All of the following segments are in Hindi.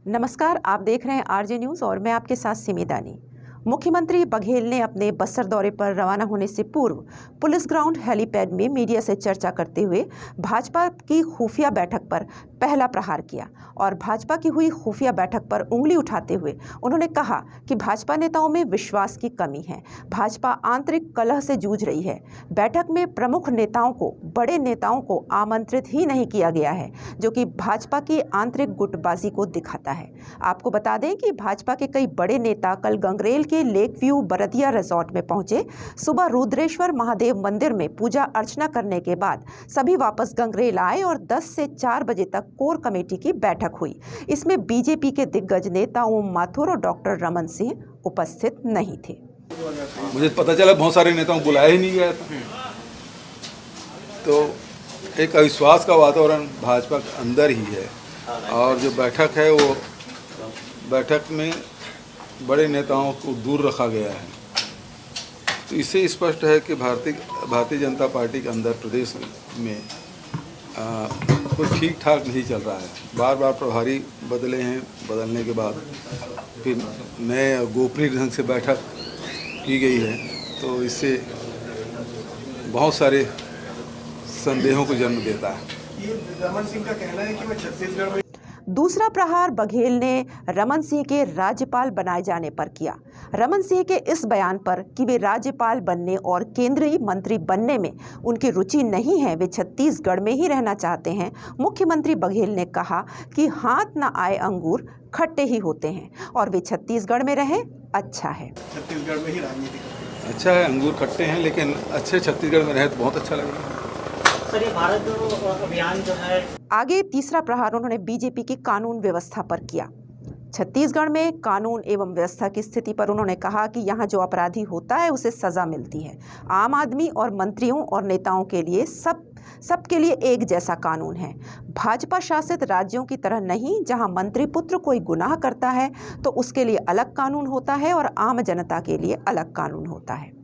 नमस्कार, आप देख रहे हैं आरजे न्यूज़ और मैं आपके साथ सिमी दानी। मुख्यमंत्री बघेल ने अपने बस्तर दौरे पर रवाना होने से पूर्व पुलिस ग्राउंड हेलीपैड में मीडिया से चर्चा करते हुए भाजपा की खुफिया बैठक पर पहला प्रहार किया और भाजपा की हुई खुफिया बैठक पर उंगली उठाते हुए उन्होंने कहा कि भाजपा नेताओं में विश्वास की कमी है। भाजपा आंतरिक कलह से जूझ रही है। बैठक में प्रमुख नेताओं को, बड़े नेताओं को आमंत्रित ही नहीं किया गया है, जो कि भाजपा की आंतरिक गुटबाजी को दिखाता है। आपको बता दें कि भाजपा के कई बड़े नेता कल गंगरेल के लेक व्यू बरतिया रिजॉर्ट में पहुंचे। सुबह रुद्रेश्वर महादेव मंदिर में पूजा अर्चना करने के बाद सभी वापस गंगरेल आए और 10 से 4 बजे तक कोर कमेटी की बैठक हुई। इसमें बीजेपी के दिग्गज नेता ओम माथुर और डॉक्टर रमन सिंह उपस्थित नहीं थे। मुझे पता चला बहुत सारे नेताओं को बुलाया ही नहीं गया था, तो एक अविश्वास का वातावरण भाजपा के अंदर ही है। और जो बैठक है वो बैठक में बड़े नेताओं को दूर रखा गया है। तो इससे स्पष्ट है कि भारतीय जनता पार्टी के अंदर प्रदेश में कुछ ठीक ठाक नहीं चल रहा है। बार बार प्रभारी बदले हैं, बदलने के बाद फिर नए गोपनीय ढंग से बैठक की गई है, तो इससे बहुत सारे संदेहों को जन्म देता है। रमन सिंह का कहना है कि मैं छत्तीसगढ़ में। दूसरा प्रहार बघेल ने रमन सिंह के राज्यपाल बनाए जाने पर किया। रमन सिंह के इस बयान पर कि वे राज्यपाल बनने और केंद्रीय मंत्री बनने में उनकी रुचि नहीं है, वे छत्तीसगढ़ में ही रहना चाहते हैं, मुख्यमंत्री बघेल ने कहा कि हाथ न आए अंगूर खट्टे ही होते हैं और वे छत्तीसगढ़ में रहे अच्छा है। छत्तीसगढ़ में ही राजनीति करते हैं। अच्छा है, अंगूर खट्टे हैं, लेकिन अच्छे छत्तीसगढ़ में रहे तो बहुत अच्छा लगेगा। सर, ये भारत जोड़ो अभियान जो है, आगे तीसरा प्रहार उन्होंने बीजेपी की कानून व्यवस्था पर किया। छत्तीसगढ़ में कानून एवं व्यवस्था की स्थिति पर उन्होंने कहा कि यहाँ जो अपराधी होता है उसे सजा मिलती है। आम आदमी और मंत्रियों और नेताओं के लिए सबके लिए एक जैसा कानून है। भाजपा शासित राज्यों की तरह नहीं, जहाँ मंत्री पुत्र कोई गुनाह करता है तो उसके लिए अलग कानून होता है और आम जनता के लिए अलग कानून होता है।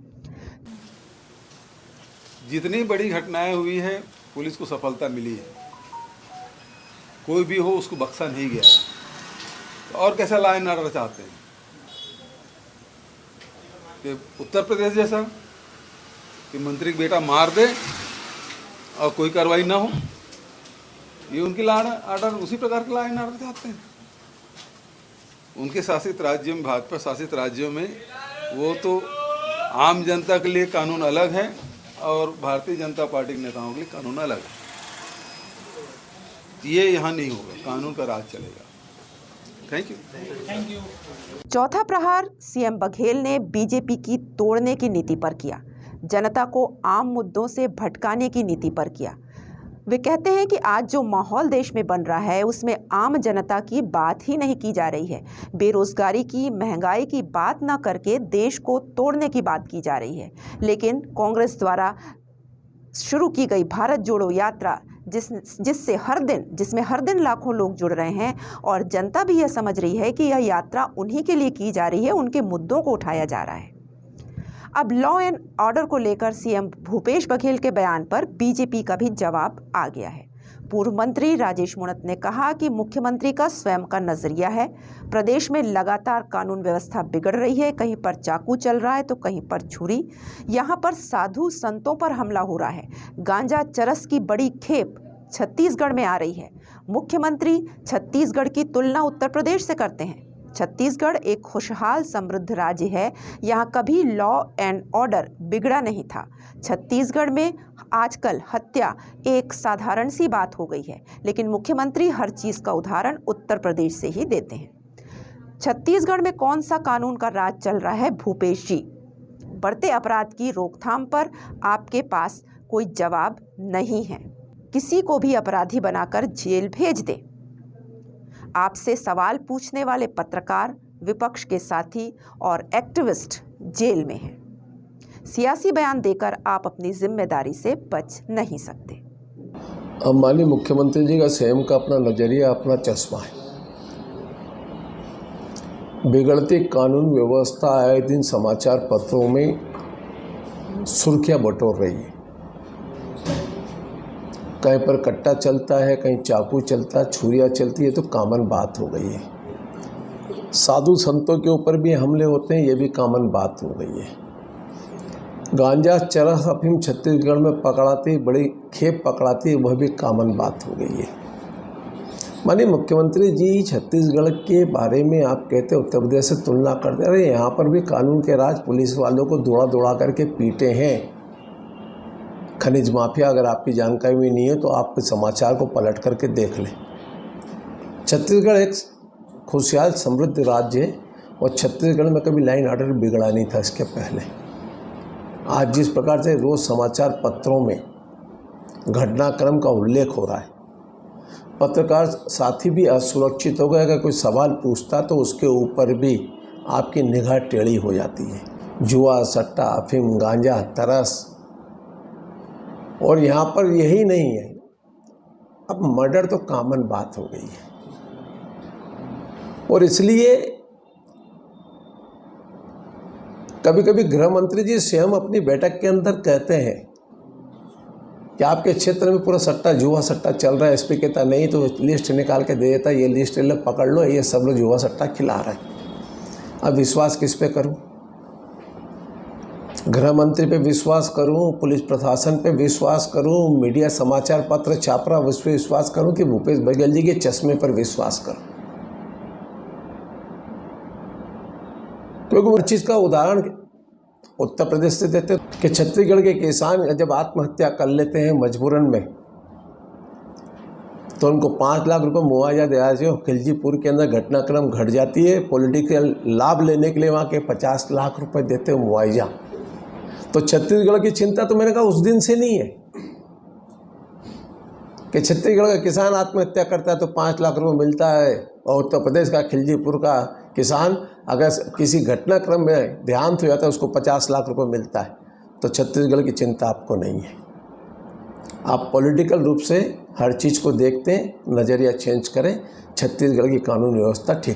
जितनी बड़ी घटनाएं हुई है, पुलिस को सफलता मिली है। कोई भी हो उसको बख्शा नहीं गया है। तो और कैसा लॉ एंड ऑर्डर चाहते हैं कि उत्तर प्रदेश जैसा कि मंत्री का बेटा मार दे और कोई कार्रवाई ना हो? ये उनकी लॉ एंड ऑर्डर, उसी प्रकार के लॉ एंड ऑर्डर चाहते हैं। उनके शासित राज्यों में, भाजपा शासित राज्यों में, वो तो आम जनता के लिए कानून अलग है और भारतीय जनता पार्टी के नेताओं के लिए कानून अलग है। ये यहाँ नहीं होगा, कानून का राज चलेगा। Thank you. चौथा प्रहार सीएम बघेल ने बीजेपी की तोड़ने की नीति पर किया, जनता को आम मुद्दों से भटकाने की नीति पर किया। वे कहते हैं कि आज जो माहौल देश में बन रहा है उसमें आम जनता की बात ही नहीं की जा रही है। बेरोजगारी की, महंगाई की बात न करके देश को तोड़ने की बात की जा रही है। लेकिन कांग्रेस द्वारा शुरू की गई भारत जोड़ो यात्रा जिसमें हर दिन लाखों लोग जुड़ रहे हैं और जनता भी यह समझ रही है कि यह यात्रा उन्हीं के लिए की जा रही है, उनके मुद्दों को उठाया जा रहा है। अब लॉ एंड ऑर्डर को लेकर सीएम भूपेश बघेल के बयान पर बीजेपी का भी जवाब आ गया है। पूर्व मंत्री राजेश मूणत ने कहा कि मुख्यमंत्री का स्वयं का नजरिया है। प्रदेश में लगातार कानून व्यवस्था बिगड़ रही है, कहीं पर चाकू चल रहा है तो कहीं पर छुरी। यहाँ पर साधु संतों पर हमला हो रहा है। गांजा चरस की बड़ी खेप छत्तीसगढ़ में आ रही है। मुख्यमंत्री छत्तीसगढ़ की तुलना उत्तर प्रदेश से करते हैं। छत्तीसगढ़ एक खुशहाल समृद्ध राज्य है, यहाँ कभी लॉ एंड ऑर्डर बिगड़ा नहीं था। छत्तीसगढ़ में आजकल हत्या एक साधारण सी बात हो गई है, लेकिन मुख्यमंत्री हर चीज़ का उदाहरण उत्तर प्रदेश से ही देते हैं। छत्तीसगढ़ में कौन सा कानून का राज चल रहा है भूपेश जी? बढ़ते अपराध की रोकथाम पर आपके पास कोई जवाब नहीं है। किसी को भी अपराधी बनाकर जेल भेज दे। आपसे सवाल पूछने वाले पत्रकार, विपक्ष के साथी और एक्टिविस्ट जेल में हैं। सियासी बयान देकर आप अपनी जिम्मेदारी से बच नहीं सकते। अब माननीय मुख्यमंत्री जी का स्वयं का अपना नजरिया, अपना चश्मा है। बिगड़ती कानून व्यवस्था आए दिन समाचार पत्रों में सुर्खियां बटोर रही है। कहीं पर कट्टा चलता है, कहीं चाकू चलता है, छुरियाँ चलती है, तो कॉमन बात हो गई है। साधु संतों के ऊपर भी हमले होते हैं, ये भी कॉमन बात हो गई है। गांजा, चरस, अफीम छत्तीसगढ़ में पकड़ाती, बड़ी खेप पकड़ाती है, वह भी कॉमन बात हो गई है। माननीय मुख्यमंत्री जी, छत्तीसगढ़ के बारे में आप कहते उत्तर प्रदेश से तुलना करते, अरे यहाँ पर भी कानून के राज, पुलिस वालों को दौड़ा दौड़ा करके पीटे हैं। खनिज माफिया, अगर आपकी जानकारी में नहीं है तो आप समाचार को पलट करके देख लें। छत्तीसगढ़ एक खुशहाल समृद्ध राज्य है और छत्तीसगढ़ में कभी लाइन ऑर्डर बिगड़ा नहीं था इसके पहले। आज जिस प्रकार से रोज़ समाचार पत्रों में घटनाक्रम का उल्लेख हो रहा है, पत्रकार साथी भी असुरक्षित हो गए। अगर कोई सवाल पूछता तो उसके ऊपर भी आपकी निगाह टेढ़ी हो जाती है। जुआ, सट्टा, अफीम, गांजा, तरस, और यहाँ पर यही नहीं है, अब मर्डर तो कॉमन बात हो गई है। और इसलिए कभी कभी गृह मंत्री जी स्वयं अपनी बैठक के अंदर कहते हैं कि आपके क्षेत्र में पूरा सट्टा, जुआ सट्टा चल रहा है। एसपी कहता नहीं तो लिस्ट निकाल के दे देता, ये लिस्ट ले पकड़ लो, ये सब लोग जुआ सट्टा खिला रहे हैं। अब विश्वास किस पे करूं? गृह मंत्री पे विश्वास करूं, पुलिस प्रशासन पे विश्वास करूं, मीडिया समाचार पत्र छाप रहा उस पर विश्वास करूं कि भूपेश बघेल जी के चश्मे पर विश्वास करूं? क्योंकि वो चीज़ का उदाहरण उत्तर प्रदेश से देते कि छत्तीसगढ़ के किसान जब आत्महत्या कर लेते हैं मजबूरन में, तो उनको 5 लाख रुपए मुआवजा दिया जाए। खिलजीपुर के अंदर घटनाक्रम घट जाती है, पॉलिटिकल लाभ लेने के लिए वहाँ के 50 लाख रुपए देते हैं मुआवजा। तो छत्तीसगढ़ की चिंता तो मैंने कहा उस दिन से नहीं है कि छत्तीसगढ़ का किसान आत्महत्या करता है तो 5 लाख रुपए मिलता है, और उत्तर प्रदेश का खिलजीपुर का किसान अगर किसी घटनाक्रम में देहांत हो जाता है उसको 50 लाख रुपए मिलता है। तो छत्तीसगढ़ की चिंता आपको नहीं है। आप पॉलिटिकल रूप से हर चीज़ को देखते हैं, नज़रिया चेंज करें, छत्तीसगढ़ की कानून व्यवस्था ठीक